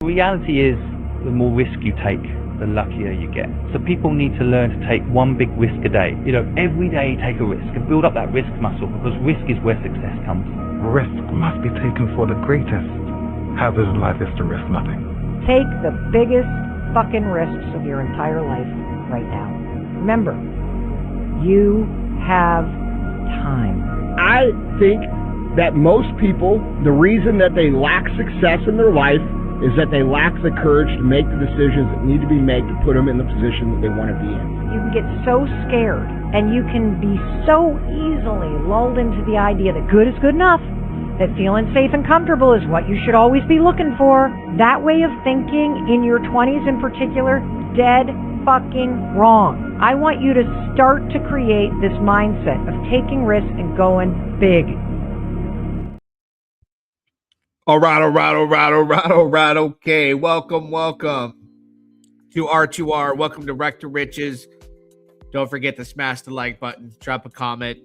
The reality is, the more risk you take, the luckier you get. So people need to learn to take one big risk a day. Every day take a risk and build up that risk muscle, because risk is where success comes. Risk must be taken for the greatest. Hazard in life is to risk nothing. Take the biggest fucking risks of your entire life right now. Remember, you have time. I think that most people, the reason that they lack success in their life is that they lack the courage to make the decisions that need to be made to put them in the position that they want to be in. You can get so scared, and you can be so easily lulled into the idea that good is good enough, that feeling safe and comfortable is what you should always be looking for. That way of thinking, in your 20s in particular, dead fucking wrong. I want you to start to create this mindset of taking risks and going big. All right. Okay. Welcome to R2R. Welcome to Wreck to Riches. Don't forget to smash the like button, drop a comment,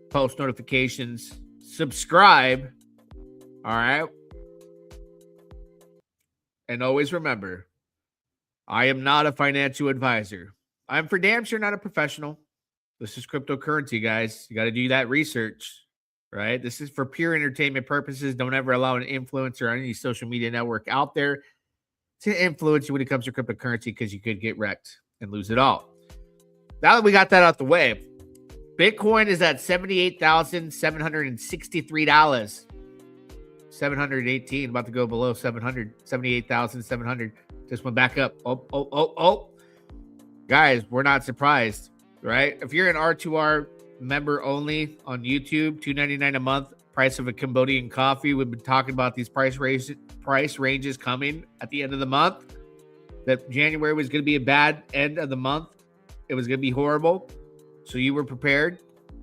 post notifications, subscribe. All right. And always remember, I am not a financial advisor. I'm for damn sure not a professional. This is cryptocurrency, guys. You got to do that research. Right? This is for pure entertainment purposes. Don't ever allow an influencer or any social media network out there to influence you when it comes to cryptocurrency, because you could get wrecked and lose it all. Now that we got that out the way, Bitcoin is at $78,763. 718, about to go below 700. 78,700. Just went back up. Oh. Guys, we're not surprised, right? If you're an R2R member only on YouTube, $2.99 a month, price of a Cambodian coffee. We've been talking about these price ranges coming at the end of the month. That January was going to be a bad end of the month. It was going to be horrible. So you were prepared,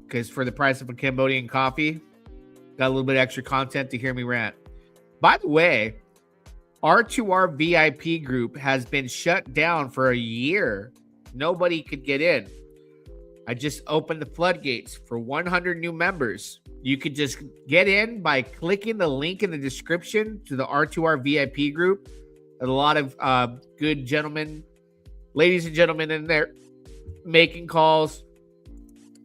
because for the price of a Cambodian coffee, got a little bit extra content to hear me rant. By the way, R2R VIP group has been shut down for a year. Nobody could get in. I just opened the floodgates for 100 new members. You could just get in by clicking the link in the description to the R2R VIP group. There's a lot of good gentlemen, ladies and gentlemen in there, making calls,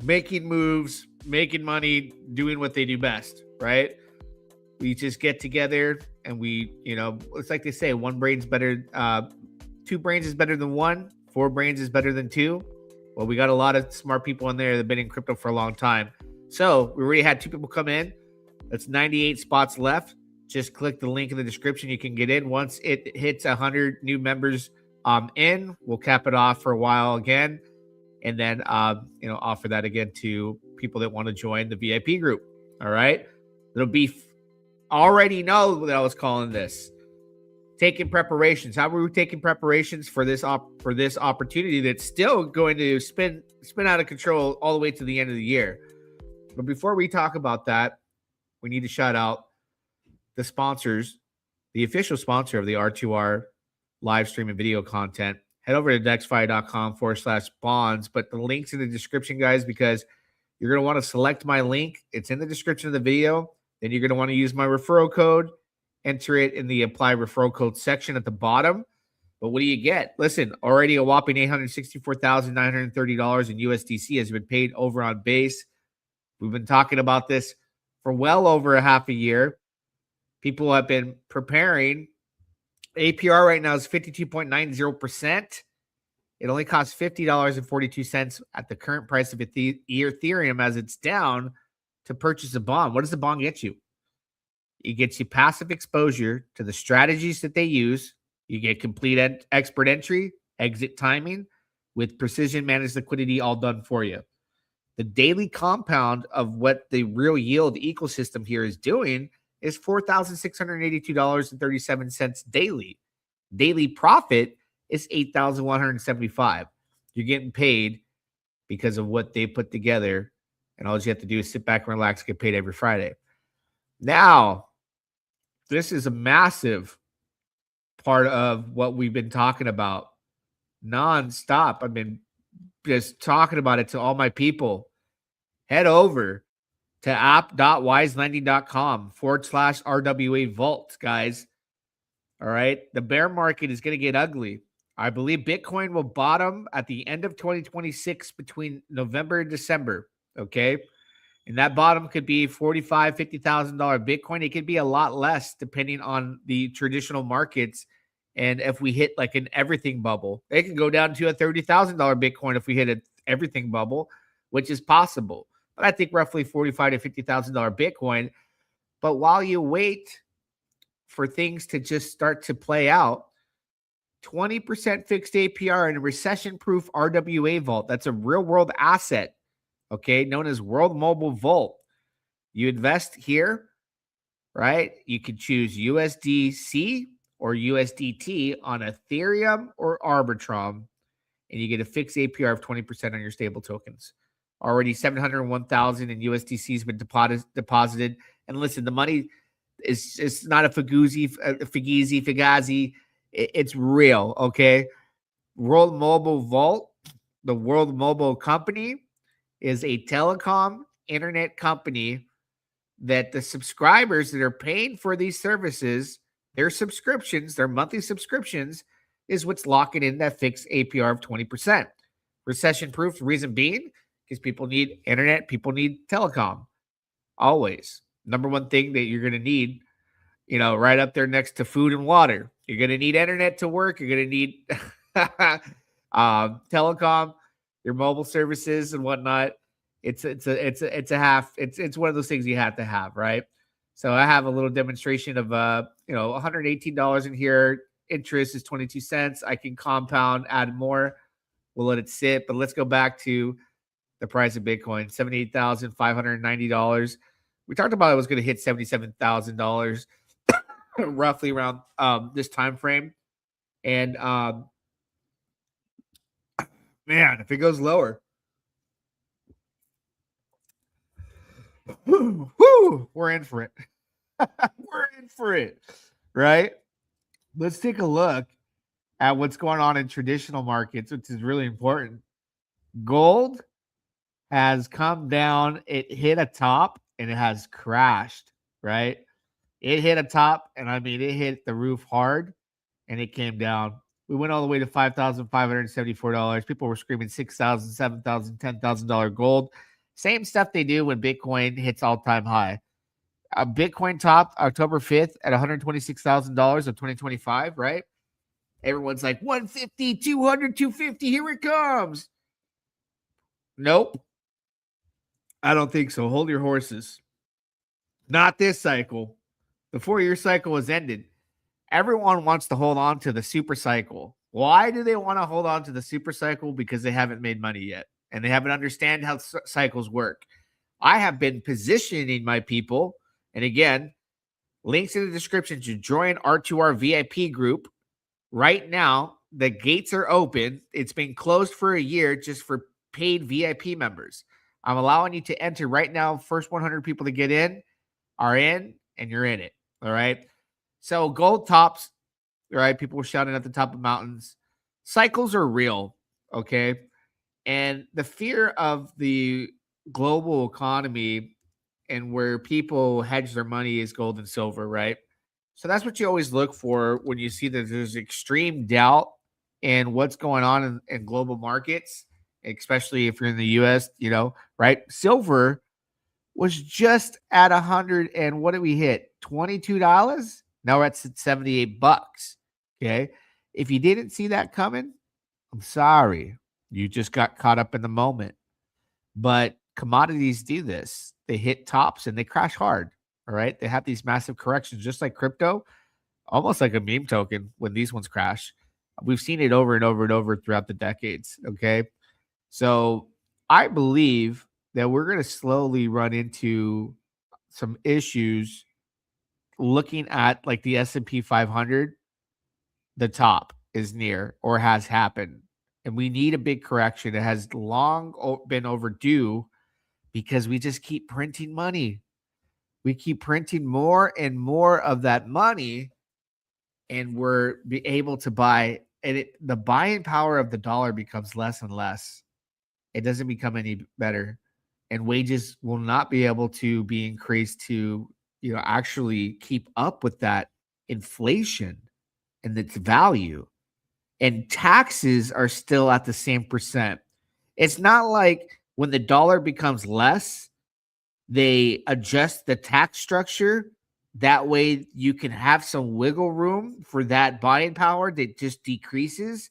making moves, making money, doing what they do best, right? We just get together and we, it's like they say, one brain's better, two brains is better than one, four brains is better than two. Well, we got a lot of smart people in there that have been in crypto for a long time. So we already had 2 people come in. That's 98 spots left. Just click the link in the description. You can get in. Once it hits 100 new members in, we'll cap it off for a while again. And then, offer that again to people that want to join the VIP group. All right. It'll be already know what I was calling this. Taking preparations. How are we taking preparations for this opportunity that's still going to spin out of control all the way to the end of the year? But before we talk about that, we need to shout out the sponsors, the official sponsor of the R2R live stream and video content. Head over to dexfi.com/bonds. But the link's in the description, guys, because you're going to want to select my link. It's in the description of the video. Then you're going to want to use my referral code. Enter it in the apply referral code section at the bottom. But what do you get? Listen, already a whopping $864,930 in USDC has been paid over on Base. We've been talking about this for well over a half a year. People have been preparing. APR right now is 52.90%. It only costs $50.42 at the current price of Ethereum as it's down to purchase a bond. What does the bond get you? It gets you passive exposure to the strategies that they use. You get complete expert entry, exit timing with precision managed liquidity all done for you. The daily compound of what the real yield ecosystem here is doing is $4,682.37 daily. Daily profit is $8,175. You're getting paid because of what they put together, and all you have to do is sit back and relax, get paid every Friday. Now, this is a massive part of what we've been talking about nonstop. I've been just talking about it to all my people. Head over to app.wiselending.com/RWA Vault, guys. All right. The bear market is going to get ugly. I believe Bitcoin will bottom at the end of 2026 between November and December. Okay. And that bottom could be $45,000, $50,000 Bitcoin. It could be a lot less depending on the traditional markets. And if we hit like an everything bubble, it can go down to a $30,000 Bitcoin if we hit an everything bubble, which is possible. But I think roughly $45,000 to $50,000 Bitcoin. But while you wait for things to just start to play out, 20% fixed APR in a recession-proof RWA vault. That's a real-world asset, okay, known as World Mobile Vault. You invest here, right? You can choose USDC or USDT on Ethereum or Arbitrum, and you get a fixed APR of 20% on your stable tokens. Already 701,000 in USDC has been deposited. And listen, the money is it's not a fugazi. It's real, okay? World Mobile Vault, the World Mobile Company, is a telecom internet company that the subscribers that are paying for these services, their subscriptions, their monthly subscriptions, is what's locking in that fixed APR of 20%. Recession-proof, reason being, because people need internet, people need telecom. Always. Number one thing that you're going to need, right up there next to food and water. You're going to need internet to work. You're going to need telecom, your mobile services and whatnot. It's one of those things you have to have, right? So I have a little demonstration of $118 in here. Interest is 22 cents. I can compound, add more. We'll let it sit, but let's go back to the price of Bitcoin, $78,590. We talked about it was going to hit $77,000 roughly around this time frame. And man, if it goes lower, we're in for it. We're in for it, right? Let's take a look at what's going on in traditional markets, which is really important. Gold has come down. It hit a top and it has crashed, right? It hit a top, and it hit the roof hard, and it came down. We went all the way to $5,574. People were screaming $6,000, $7,000, $10,000 gold. Same stuff they do when Bitcoin hits all-time high. Bitcoin topped October 5th at $126,000 of 2025, right? Everyone's like, 150, 200, 250, here it comes. Nope. I don't think so. Hold your horses. Not this cycle. The 4-year cycle has ended. Everyone wants to hold on to the super cycle. Why do they want to hold on to the super cycle? Because they haven't made money yet, and they haven't understand how cycles work. I have been positioning my people, and again, links in the description to join R2R VIP group. Right now, the gates are open. It's been closed for a year just for paid VIP members. I'm allowing you to enter right now. First 100 people to get in are in, and you're in it. All right. So gold tops, all right? People were shouting at the top of mountains. Cycles are real, okay? And the fear of the global economy and where people hedge their money is gold and silver, right? So that's what you always look for when you see that there's extreme doubt in what's going on in global markets, especially if you're in the U.S., right? Silver was just at 100, and what did we hit? $22? Now we're at $78. Okay. If you didn't see that coming, I'm sorry. You just got caught up in the moment. But commodities do this. They hit tops and they crash hard. All right. They have these massive corrections, just like crypto, almost like a meme token when these ones crash. We've seen it over and over and over throughout the decades. Okay. So I believe that we're going to slowly run into some issues looking at like the S&P 500. The top is near or has happened, and we need a big correction. It has long been overdue because we just keep printing money. We keep printing more and more of that money, and we're able to buy, and the buying power of the dollar becomes less and less. It doesn't become any better, and wages will not be able to be increased to actually keep up with that inflation. and its value, and taxes are still at the same percent. It's not like when the dollar becomes less, they adjust the tax structure. That way you can have some wiggle room for that buying power that just decreases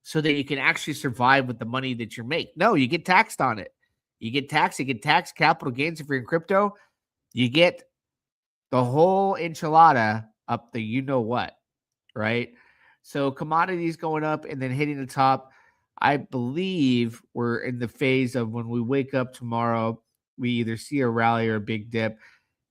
so that you can actually survive with the money that you make. No, you get taxed on it. You get taxed capital gains if you're in crypto. You get the whole enchilada up the you know what, right? So commodities going up and then hitting the top. I believe we're in the phase of when we wake up tomorrow, we either see a rally or a big dip.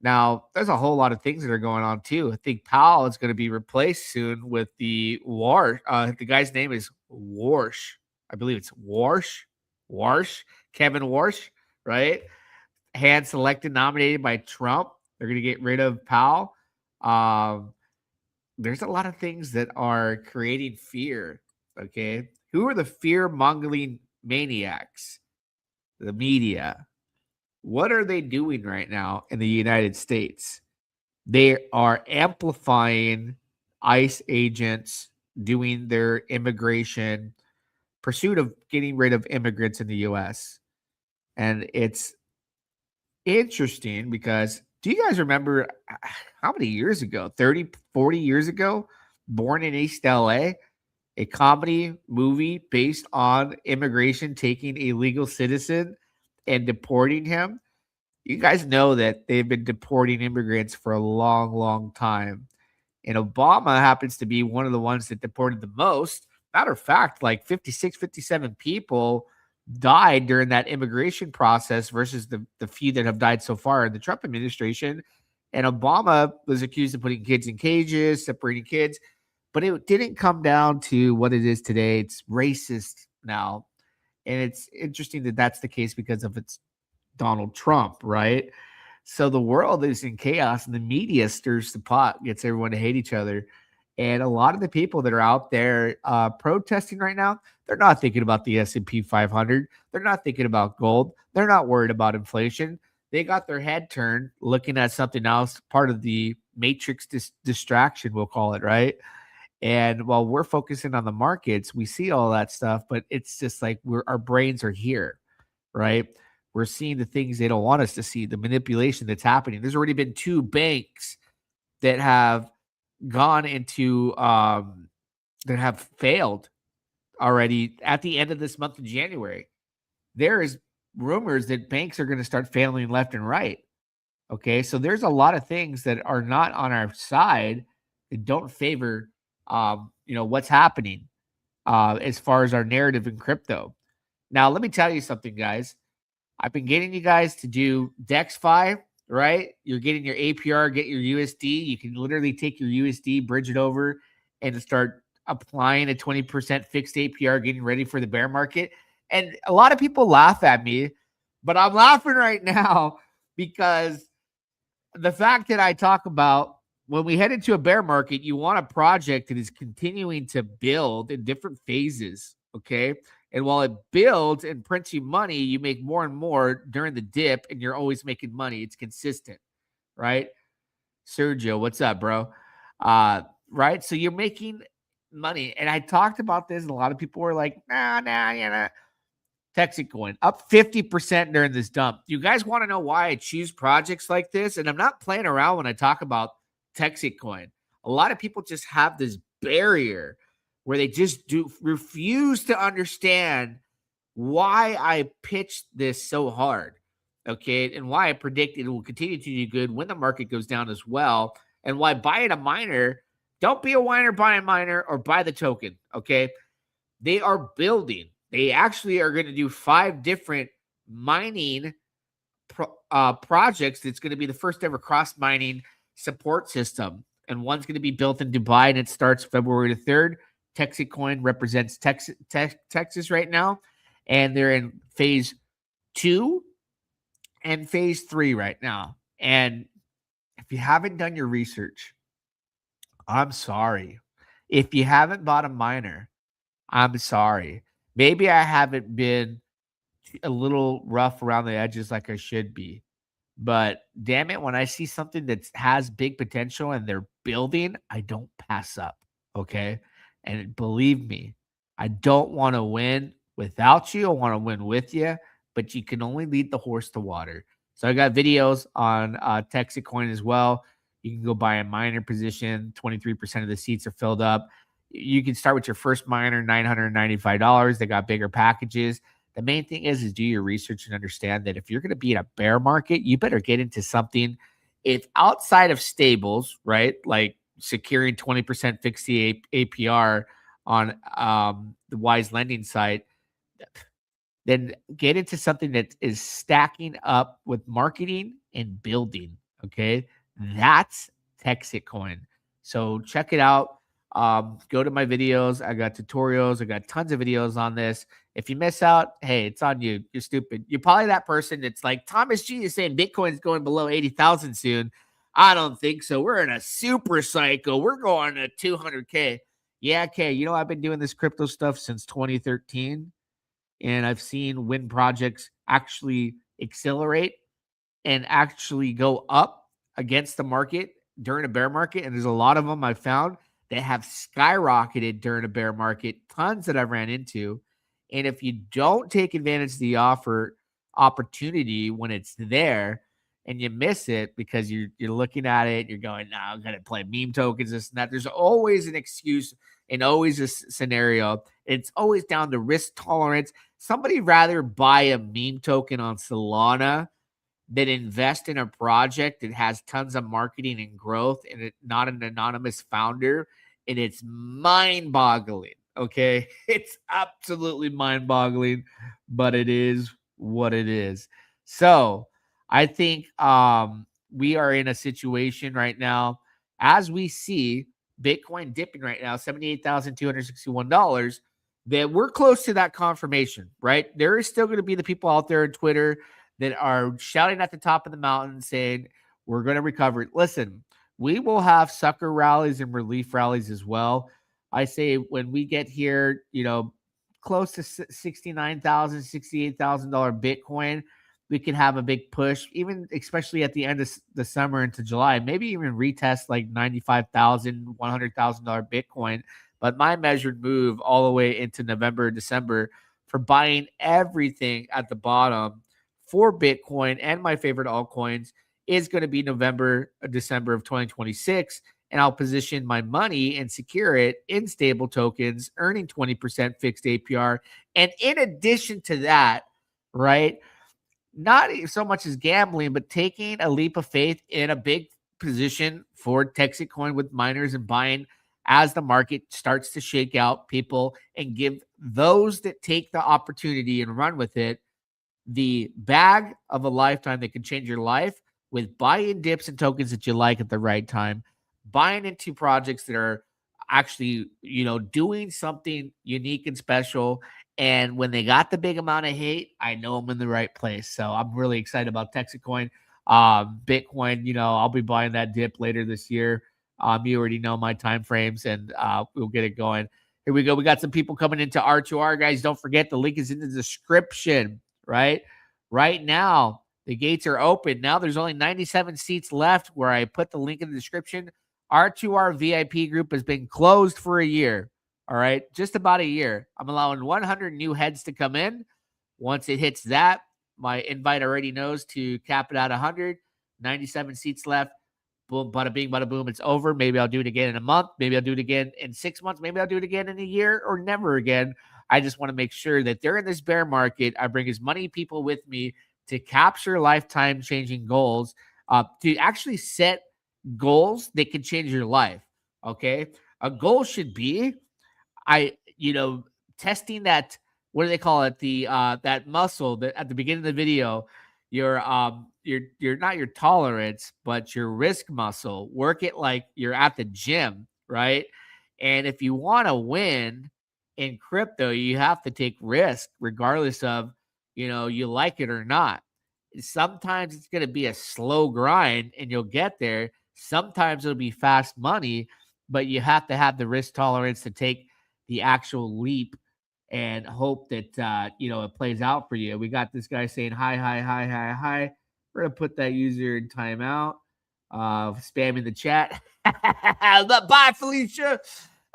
Now, there's a whole lot of things that are going on too. I think Powell is going to be replaced soon with the War. The guy's name is Warsh. I believe it's Warsh, Kevin Warsh, right? Hand selected, nominated by Trump. They're going to get rid of Powell. There's a lot of things that are creating fear. Okay. Who are the fear mongering maniacs? The media. What are they doing right now in the United States? They are amplifying ICE agents doing their immigration pursuit of getting rid of immigrants in the U.S. And it's interesting because do you guys remember how many years ago, 30, 40 years ago, Born in East LA, a comedy movie based on immigration, taking a legal citizen and deporting him? You guys know that they've been deporting immigrants for a long, long time. And Obama happens to be one of the ones that deported the most. Matter of fact, like 56, 57 people died during that immigration process versus the few that have died so far in the Trump administration. And Obama was accused of putting kids in cages, separating kids. But it didn't come down to what it is today. It's racist now. And it's interesting that that's the case because of its Donald Trump, right? So the world is in chaos and the media stirs the pot, gets everyone to hate each other. And a lot of the people that are out there protesting right now, they're not thinking about the S&P 500. They're not thinking about gold. They're not worried about inflation. They got their head turned looking at something else, part of the matrix distraction, we'll call it, right? And while we're focusing on the markets, we see all that stuff, but it's just like our brains are here, right? We're seeing the things they don't want us to see, the manipulation that's happening. There's already been 2 banks that have gone into that have failed already at the end of this month of January. There is rumors that banks are going to start failing left and right. Okay, so there's a lot of things that are not on our side that don't favor what's happening as far as our narrative in crypto. Now, let me tell you something, guys. I've been getting you guys to do DexFi, right? You're getting your APR, get your USD. You can literally take your USD, bridge it over, and start applying a 20% fixed APR, getting ready for the bear market. And a lot of people laugh at me, but I'm laughing right now because the fact that I talk about when we head into a bear market, you want a project that is continuing to build in different phases, okay? And while it builds and prints you money, you make more and more during the dip, and you're always making money. It's consistent, right? Sergio, what's up, bro? Right? So you're making money. And I talked about this, and a lot of people were like, nah. Texacoin up 50% during this dump. You guys want to know why I choose projects like this? And I'm not playing around when I talk about Texacoin. A lot of people just have this barrier where they just refuse to understand why I pitched this so hard, okay, and why I predict it will continue to do good when the market goes down as well, and why buying a miner, don't be a whiner, buy a miner, or buy the token, okay? They are building. They actually are going to do 5 different mining projects. That's going to be the first ever cross-mining support system, and one's going to be built in Dubai, and it starts February the 3rd. Texacoin represents Texas right now, and they're in phase 2 and phase 3 right now. And if you haven't done your research, I'm sorry. If you haven't bought a miner, I'm sorry. Maybe I haven't been a little rough around the edges like I should be. But damn it, when I see something that has big potential and they're building, I don't pass up. Okay. And believe me, I don't want to win without you. I want to win with you, but you can only lead the horse to water. So I got videos on Texacoin as well. You can go buy a miner position. 23% of the seats are filled up. You can start with your first miner, $995. They got bigger packages. The main thing is do your research and understand that if you're going to be in a bear market, you better get into something. If outside of stables, right, like securing 20% fixed APR on the Wise lending site, then get into something that is stacking up with marketing and building. Okay. That's Texacoin. So check it out. Go to my videos. I got tutorials. I got tons of videos on this. If you miss out, hey, it's on you. You're stupid. You're probably that person that's like, Thomas G is saying Bitcoin's going below 80,000 soon. I don't think so. We're in a super cycle. We're going to 200K. Yeah, okay. You know, I've been doing this crypto stuff since 2013. And I've seen when projects actually accelerate and actually go up against the market during a bear market. And there's a lot of them I found that have skyrocketed during a bear market, tons that I've ran into. And if you don't take advantage of the opportunity when it's there and you miss it because you're looking at it, you're going, no, I'm going to play meme tokens, this and that. There's always an excuse and always a scenario. It's always down to risk tolerance. Somebody rather buy a meme token on Solana than invest in a project that has tons of marketing and growth and it not an anonymous founder. And it's mind-boggling. Okay. It's absolutely mind-boggling, but it is what it is. So I think we are in a situation right now, as we see Bitcoin dipping right now, $78,261, that we're close to that confirmation, right? There is still going to be the people out there on Twitter that are shouting at the top of the mountain saying, we're going to recover. Listen, we will have sucker rallies and relief rallies as well. I say when we get here, close to $69,000, $68,000 Bitcoin, we can have a big push, even especially at the end of the summer into July, maybe even retest like $95,000, $100,000 Bitcoin. But my measured move all the way into November, December for buying everything at the bottom for Bitcoin and my favorite altcoins is going to be November, December of 2026. And I'll position my money and secure it in stable tokens, earning 20% fixed APR. And in addition to that, right, not so much as gambling, but taking a leap of faith in a big position for Texacoin with miners and buying as the market starts to shake out people and give those that take the opportunity and run with it the bag of a lifetime that can change your life with buy-in dips and tokens that you like at the right time, buying into projects that are actually, doing something unique and special. And when they got the big amount of hate, I know I'm in the right place. So I'm really excited about Texacoin. Bitcoin, I'll be buying that dip later this year. You already know my time frames, and we'll get it going. Here we go. We got some people coming into R2R, guys. Don't forget the link is in the description, right? Right now, the gates are open. Now there's only 97 seats left where I put the link in the description. R2R VIP group has been closed for a year. All right. Just about a year. I'm allowing 100 new heads to come in. Once it hits that, my invite already knows to cap it at 100. 97 seats left. Boom, bada bing, bada boom. It's over. Maybe I'll do it again in a month. Maybe I'll do it again in 6 months. Maybe I'll do it again in a year or never again. I just want to make sure that they're in this bear market. I bring as many people with me to capture lifetime changing goals, to actually set goals that can change your life. Okay. A goal should be, testing that, what do they call it? That muscle that at the beginning of the video, your not your tolerance, but your risk muscle. Work it like you're at the gym, right? And if you want to win in crypto, you have to take risk regardless of, you like it or not. Sometimes it's going to be a slow grind and you'll get there. Sometimes it'll be fast money, but you have to have the risk tolerance to take the actual leap and hope that, it plays out for you. We got this guy saying, hi. We're going to put that user in timeout, spamming the chat. Bye, Felicia.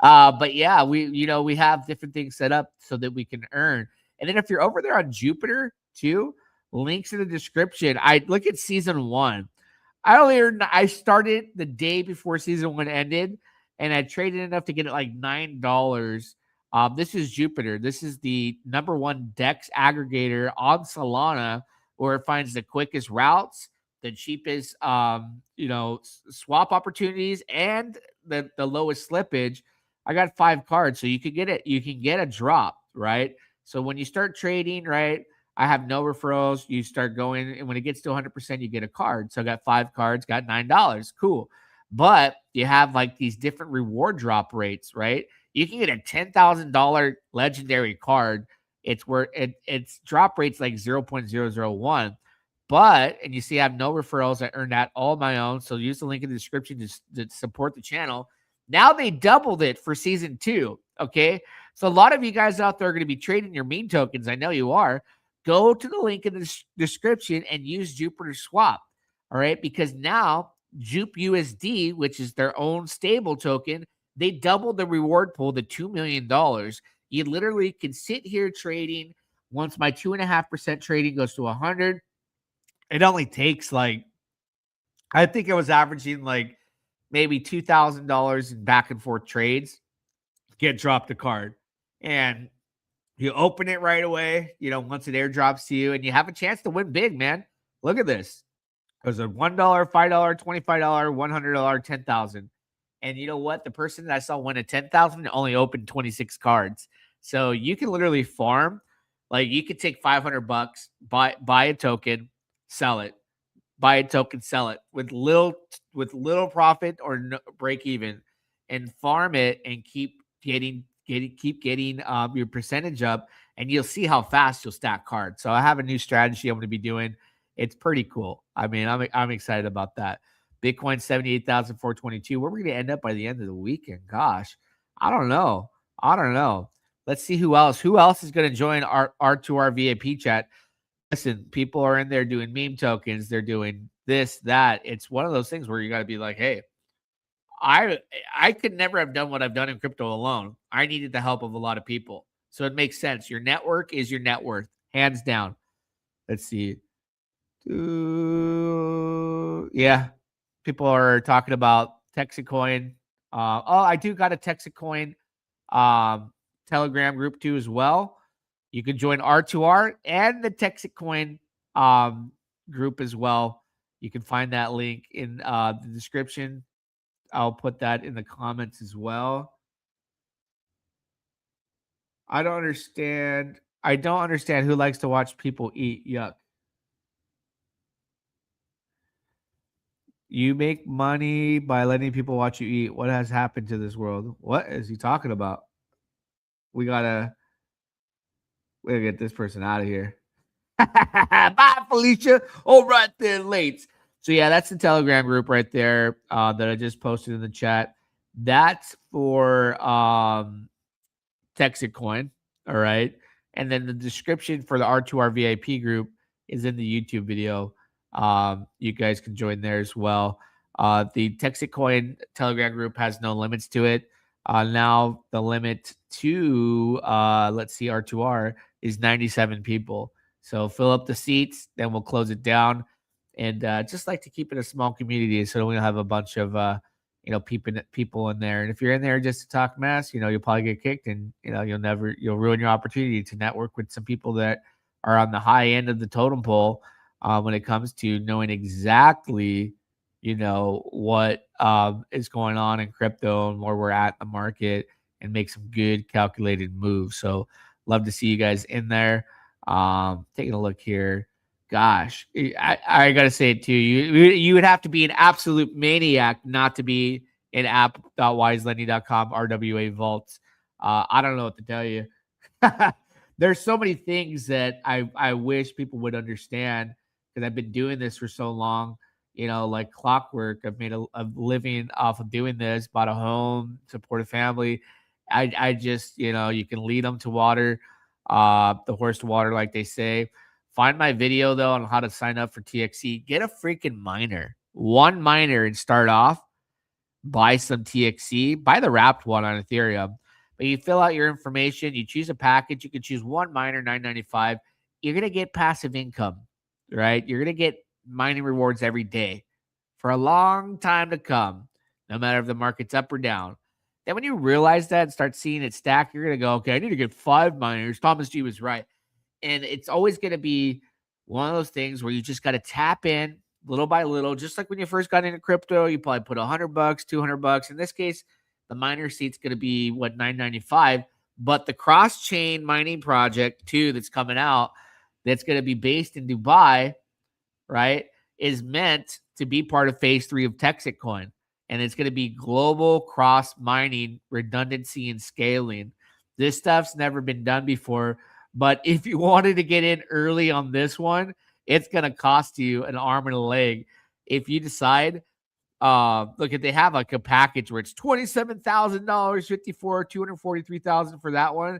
But yeah, we have different things set up so that we can earn. And then if you're over there on Jupiter too, links in the description. I look at season 1. I started the day before season 1 ended, and I traded enough to get it like $9. This is Jupiter. This is the #1 DEX aggregator on Solana, where it finds the quickest routes, the cheapest, swap opportunities, and the lowest slippage. I got 5 cards, so you can get it. You can get a drop, right? So when you start trading, right, I have no referrals. You start going, and when it gets to 100%, you get a card. So I got 5 cards, got $9. Cool. But you have like these different reward drop rates, right? You can get a $10,000 legendary card. It's where its drop rate's like 0.001. And you see, I have no referrals. I earned that all my own. So use the link in the description to support the channel. Now they doubled it for season 2. Okay. So a lot of you guys out there are going to be trading your meme tokens. I know you are. Go to the link in the description and use Jupiter Swap. All right. Because now Jup USD, which is their own stable token, they doubled the reward pool to $2 million. You literally can sit here trading. Once my 2.5% trading goes to 100, it only takes like, I think it was averaging like maybe $2,000 in back and forth trades. Get dropped a card, and you open it right away, once it airdrops to you, and you have a chance to win big, man. Look at this. There's a $1, $5, $25, $100, 10,000. And you know what? The person that I saw win a 10,000 only opened 26 cards. So you can literally farm. Like, you could take $500, buy a token, sell it. Buy a token, sell it with little profit or no, break even, and farm it and keep getting your percentage up, and you'll see how fast you'll stack cards. So I have a new strategy I'm going to be doing. It's pretty cool. I mean, I'm excited about that. Bitcoin 78,422. Where we're going to end up by the end of the weekend? Gosh, I don't know. Let's see who else is going to join our R2R VIP chat. Listen, people are in there doing meme tokens. They're doing this, that. It's one of those things where you got to be like, hey, I could never have done what I've done in crypto alone. I needed the help of a lot of people. So it makes sense. Your network is your net worth, hands down. Let's see. Yeah. People are talking about Texacoin. I do got a Texacoin Telegram group too as well. You can join R2R and the Texacoin group as well. You can find that link in the description. I'll put that in the comments as well. I don't understand who likes to watch people eat. Yuck. You make money by letting people watch you eat. What has happened to this world? What is he talking about? We gotta get this person out of here. Bye, Felicia. All right then, late. So yeah, that's the Telegram group right there that I just posted in the chat. That's for Texacoin. All right. And then the description for the R2R VIP group is in the YouTube video. You guys can join there as well. The Texacoin Telegram group has no limits to it. Now the limit to let's see, R2R is 97 people. So fill up the seats, then we'll close it down. And just like to keep it a small community, so we don't have a bunch of people in there. And if you're in there just to talk mess, you'll probably get kicked, and you'll ruin your opportunity to network with some people that are on the high end of the totem pole when it comes to knowing exactly what is going on in crypto and where we're at in the market, and make some good calculated moves. So love to see you guys in there. Taking a look here. Gosh, I gotta say it too. You would have to be an absolute maniac not to be in app.wiselending.com RWA vaults. I don't know what to tell you. There's so many things that I wish people would understand, because I've been doing this for so long. Like clockwork. I've made a living off of doing this. Bought a home, support a family. I just you can lead them to water, the horse to water, like they say. Find my video, though, on how to sign up for TXC. Get a freaking miner. One miner and start off. buy some TXC, buy the wrapped one on Ethereum. But you fill out your information, you choose a package, you can choose one miner, $9.95. You're going to get passive income, right? You're going to get mining rewards every day for a long time to come, no matter if the market's up or down. Then when you realize that and start seeing it stack, you're going to go, okay, I need to get 5 miners. Thomas G was right. And it's always going to be one of those things where you just got to tap in little by little. Just like when you first got into crypto, you probably put $100, $200. In this case, the miner seat's going to be what, $9.95. But the cross-chain mining project too that's coming out, that's going to be based in Dubai, right, is meant to be part of phase 3 of Texitcoin. And it's going to be global cross mining, redundancy, and scaling. This stuff's never been done before. But if you wanted to get in early on this one, it's going to cost you an arm and a leg. If you decide, look, if they have like a package where it's $27,000, $54,000, $243,000 for that one,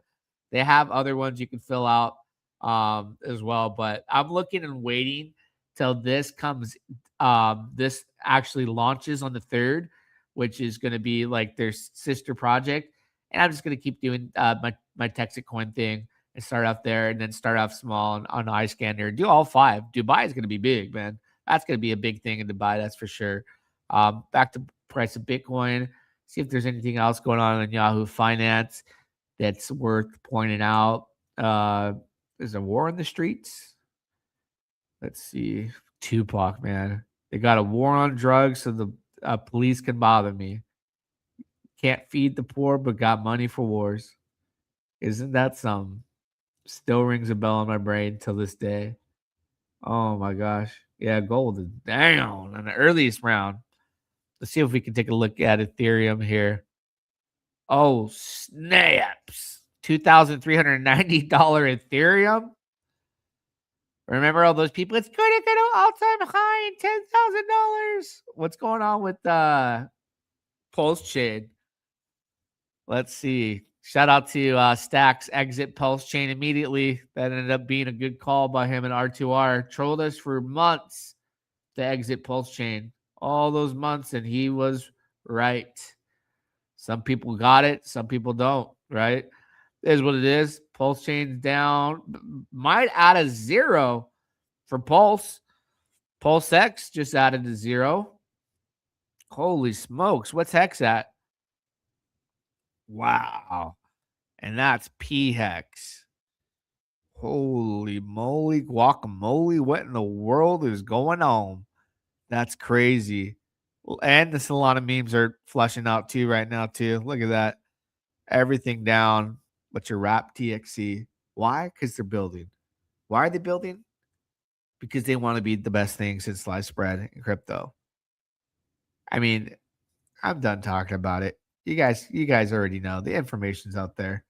they have other ones you can fill out as well. But I'm looking and waiting till this comes. This actually launches on the 3rd, which is going to be like their sister project. And I'm just going to keep doing my Texitcoin thing and start off there, and then start off small on iScanner. Do all 5. Dubai is going to be big, man. That's going to be a big thing in Dubai, that's for sure. Back to price of Bitcoin. See if there's anything else going on in Yahoo Finance that's worth pointing out. There's a war in the streets. Let's see. Tupac, man. They got a war on drugs so the police can bother me. Can't feed the poor, but got money for wars. Isn't that something? Still rings a bell in my brain till this day. Oh my gosh. Yeah, gold is down in the earliest round. Let's see if we can take a look at Ethereum here. Oh, snaps. $2,390 Ethereum. Remember all those people? It's going to go to all-time high, $10,000. What's going on with Pulse Chain? Let's see. Shout out to Stacks exit Pulse Chain immediately. That ended up being a good call by him and R2R. Trolled us for months to exit Pulse Chain. All those months, and he was right. Some people got it. Some people don't, right? It is what it is. Pulse Chain's down. Might add a 0 for Pulse. Pulse X just added a 0. Holy smokes. What's Hex at? Wow. And that's P-Hex. Holy moly, guacamole. What in the world is going on? That's crazy. And the Solana memes are flushing out too right now too. Look at that. Everything down but your wrap TXC. Why? Because they're building. Why are they building? Because they want to be the best thing since sliced spread in crypto. I mean, I'm done talking about it. You guys already know. The information's out there.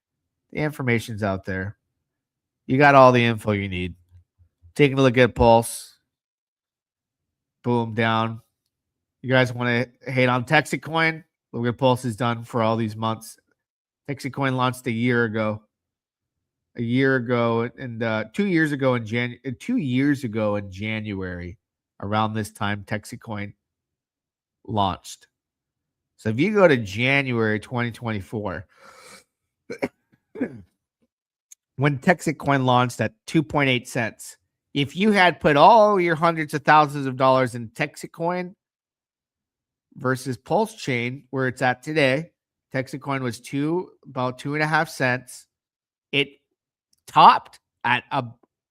The information's out there. You got all the info you need. Taking a look at Pulse. Boom, down. You guys want to hate on Texitcoin? Look what Pulse has done for all these months. Texitcoin launched a year ago. And 2 years ago in January, around this time, Texitcoin launched. So if you go to January 2024, when Texitcoin launched at 2.8 cents, if you had put all your hundreds of thousands of dollars in Texitcoin versus Pulse Chain, where it's at today, Texitcoin was about 2.5 cents. It topped at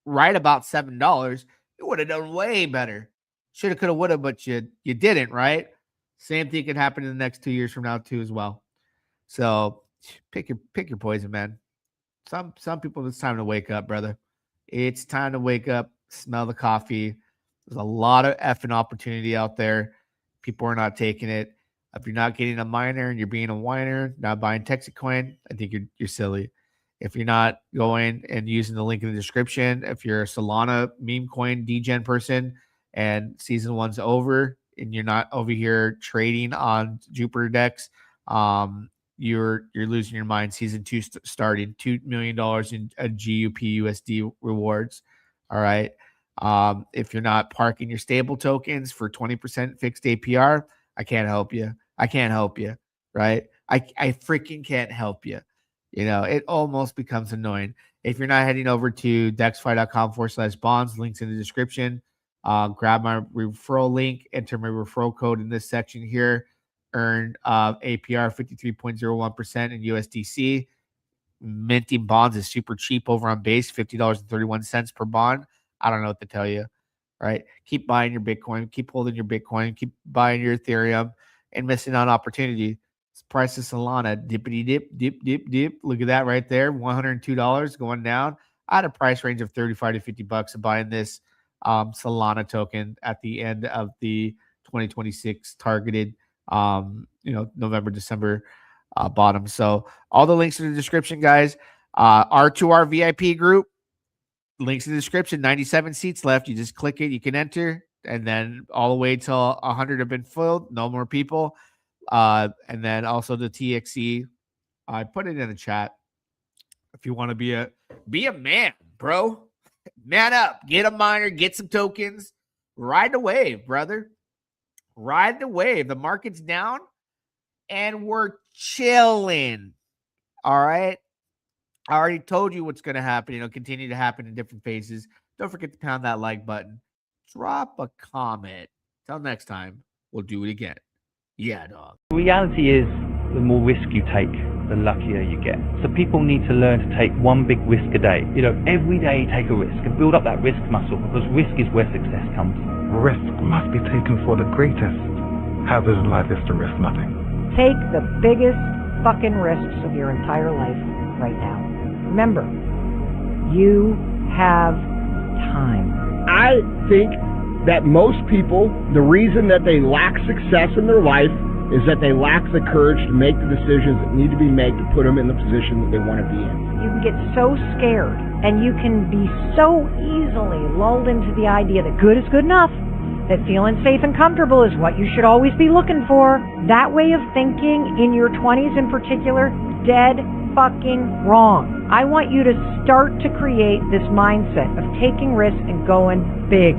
right about $7. You would have done way better. Shoulda, coulda, woulda, but you didn't, right? Same thing could happen in the next 2 years from now too, as well. So pick your poison, man. Some people, it's time to wake up, brother. It's time to wake up. Smell the coffee. There's a lot of effing opportunity out there. People are not taking it. If you're not getting a miner and you're being a whiner, not buying Texitcoin, I think you're silly. If you're not going and using the link in the description, if you're a Solana meme coin degen person and season 1's over and you're not over here trading on Jupiter Dex, you're losing your mind. Season 2 starting $2 million in GUP USD rewards. All right. If you're not parking your stable tokens for 20% fixed APR, I can't help you. I can't help you, right? I freaking can't help you. You know, it almost becomes annoying. If you're not heading over to dexfi.com/bonds, links in the description. Grab my referral link, enter my referral code in this section here, earn APR 53.01% in USDC. Minting bonds is super cheap over on Base, $50.31 per bond. I don't know what to tell you, right? Keep buying your Bitcoin, keep holding your Bitcoin, keep buying your Ethereum, and missing on opportunity. Price of Solana, dippity dip, dip, dip, dip. Look at that right there, $102 going down. I had a price range of $35 to $50 of buying this Solana token at the end of the 2026 targeted, November, December bottom. So all the links in the description, guys. R2R VIP group, links in the description. 97 seats left. You just click it, you can enter, and then all the way till 100 have been filled. No more people. And then also the TXE. I put it in the chat. If you want to be a man, bro, man up, get a miner, get some tokens, ride the wave, brother. Ride the wave. The market's down and we're chilling. All right. I already told you what's going to happen. It'll continue to happen in different phases. Don't forget to pound that like button. Drop a comment. Till next time, we'll do it again. Yeah, dog. The reality is, the more risk you take, the luckier you get. So people need to learn to take one big risk a day. Every day take a risk and build up that risk muscle, because risk is where success comes. Risk must be taken for the greatest. Hazard in life is to risk nothing. Take the biggest fucking risks of your entire life right now. Remember, you have time. I think that most people, the reason that they lack success in their life is that they lack the courage to make the decisions that need to be made to put them in the position that they want to be in. You can get so scared, and you can be so easily lulled into the idea that good is good enough, that feeling safe and comfortable is what you should always be looking for. That way of thinking, in your 20s in particular, dead fucking wrong. I want you to start to create this mindset of taking risks and going big.